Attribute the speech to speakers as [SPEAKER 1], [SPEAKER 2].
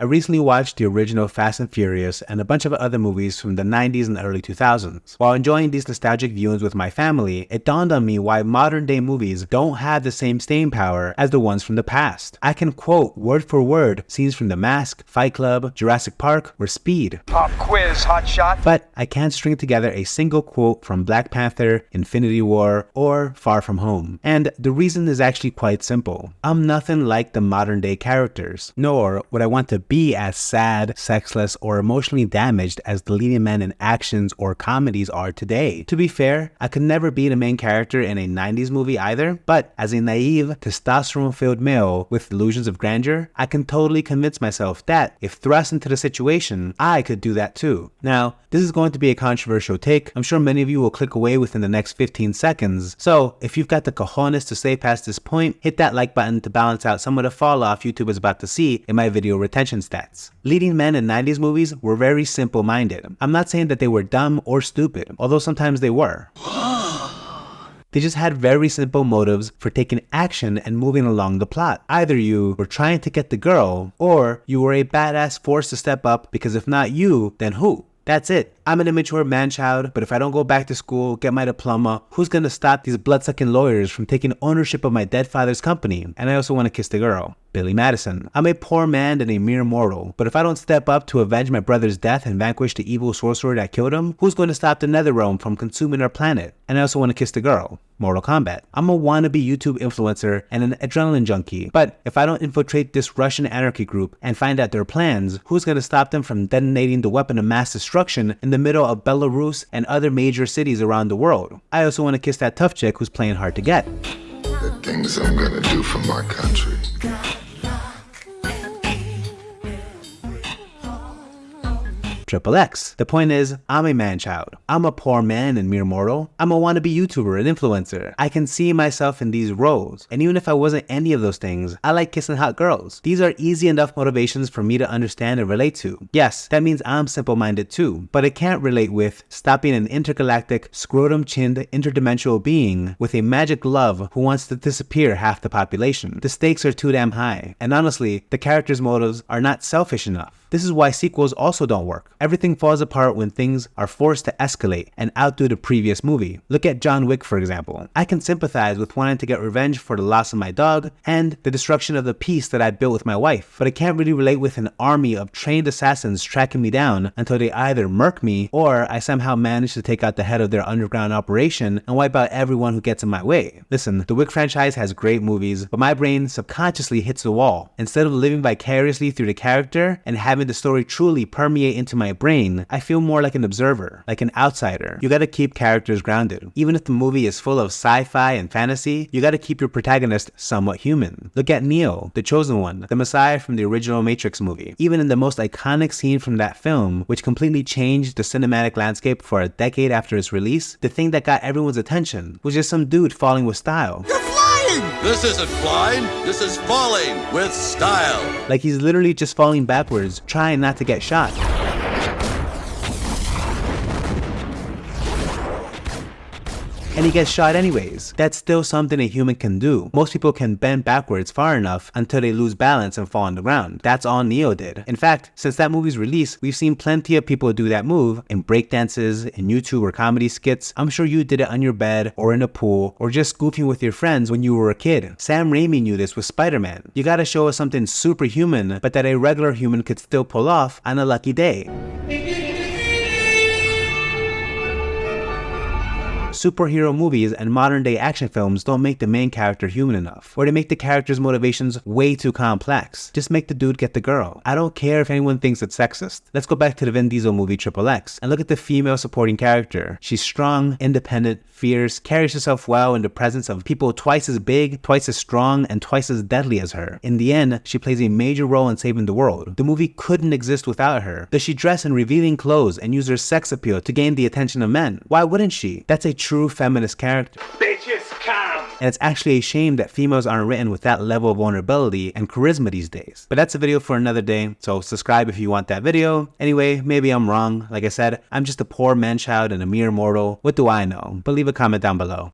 [SPEAKER 1] I recently watched the original Fast and Furious and a bunch of other movies from the 90s and early 2000s. While enjoying these nostalgic viewings with my family, it dawned on me why modern day movies don't have the same staying power as the ones from the past. I can quote word for word scenes from The Mask, Fight Club, Jurassic Park, or Speed.
[SPEAKER 2] Pop quiz, hot shot.
[SPEAKER 1] But I can't string together a single quote from Black Panther, Infinity War, or Far From Home. And the reason is actually quite simple. I'm nothing like the modern day characters, nor would I want to be as sad, sexless, or emotionally damaged as the leading men in actions or comedies are today. To be fair, I could never be the main character in a 90s movie either, but as a naive, testosterone-filled male with illusions of grandeur, I can totally convince myself that if thrust into the situation, I could do that too. Now, this is going to be a controversial take. I'm sure many of you will click away within the next 15 seconds, so if you've got the cojones to stay past this point, hit that like button to balance out some of the fall off YouTube is about to see in my video retention stats. Leading men in 90s movies were very simple-minded. I'm not saying that they were dumb or stupid, although sometimes they were. They just had very simple motives for taking action and moving along the plot. Either you were trying to get the girl, or you were a badass forced to step up because if not you, then who? That's it. I'm an immature man-child, but if I don't go back to school, get my diploma, who's gonna stop these blood-sucking lawyers from taking ownership of my dead father's company? And I also want to kiss the girl. Billy Madison. I'm a poor man and a mere mortal, but if I don't step up to avenge my brother's death and vanquish the evil sorcerer that killed him, who's going to stop the Netherrealm from consuming our planet? And I also want to kiss the girl. Mortal Kombat. I'm a wannabe YouTube influencer and an adrenaline junkie, but if I don't infiltrate this Russian anarchy group and find out their plans, who's going to stop them from detonating the weapon of mass destruction in the middle of Belarus and other major cities around the world? I also want to kiss that tough chick who's playing hard to get.
[SPEAKER 3] The things I'm gonna do for my country.
[SPEAKER 1] Triple X. The point is, I'm a man-child. I'm a poor man and mere mortal. I'm a wannabe YouTuber and influencer. I can see myself in these roles. And even if I wasn't any of those things, I like kissing hot girls. These are easy enough motivations for me to understand and relate to. Yes, that means I'm simple-minded too, but I can't relate with stopping an intergalactic, scrotum-chinned, interdimensional being with a magic glove who wants to disappear half the population. The stakes are too damn high. And honestly, the characters' motives are not selfish enough. This is why sequels also don't work. Everything falls apart when things are forced to escalate and outdo the previous movie. Look at John Wick, for example. I can sympathize with wanting to get revenge for the loss of my dog and the destruction of the peace that I built with my wife, but I can't really relate with an army of trained assassins tracking me down until they either murk me or I somehow manage to take out the head of their underground operation and wipe out everyone who gets in my way. Listen, the Wick franchise has great movies, but my brain subconsciously hits the wall. Instead of living vicariously through the character and having the story truly permeate into my brain, I feel more like an observer, like an outsider. You gotta keep characters grounded. Even if the movie is full of sci-fi and fantasy, you gotta keep your protagonist somewhat human. Look at Neo, the Chosen One, the Messiah from the original Matrix movie. Even in the most iconic scene from that film, which completely changed the cinematic landscape for a decade after its release, the thing that got everyone's attention was just some dude falling with style.
[SPEAKER 4] This isn't flying, this is falling with style.
[SPEAKER 1] Like he's literally just falling backwards, trying not to get shot. And he gets shot anyways. That's still something a human can do. Most people can bend backwards far enough until they lose balance and fall on the ground. That's all Neo did. In fact, since that movie's release, we've seen plenty of people do that move in breakdances, in YouTube or comedy skits. I'm sure you did it on your bed or in a pool or just goofing with your friends when you were a kid. Sam Raimi knew this with Spider-Man. You gotta show us something superhuman, but that a regular human could still pull off on a lucky day. Superhero movies and modern day action films don't make the main character human enough, or they make the character's motivations way too complex. Just make the dude get the girl. I don't care if anyone thinks it's sexist. Let's go back to the Vin Diesel movie Triple X and look at the female supporting character. She's strong, independent, fierce, carries herself well in the presence of people twice as big, twice as strong, and twice as deadly as her. In the end, she plays a major role in saving the world. The movie couldn't exist without her. Does she dress in revealing clothes and use her sex appeal to gain the attention of men? Why wouldn't she? That's a true feminist character.
[SPEAKER 2] Bitches come!
[SPEAKER 1] And it's actually a shame that females aren't written with that level of vulnerability and charisma these days. But that's a video for another day, so subscribe if you want that video. Anyway, maybe I'm wrong. Like I said, I'm just a poor man-child and a mere mortal. What do I know? But leave a comment down below.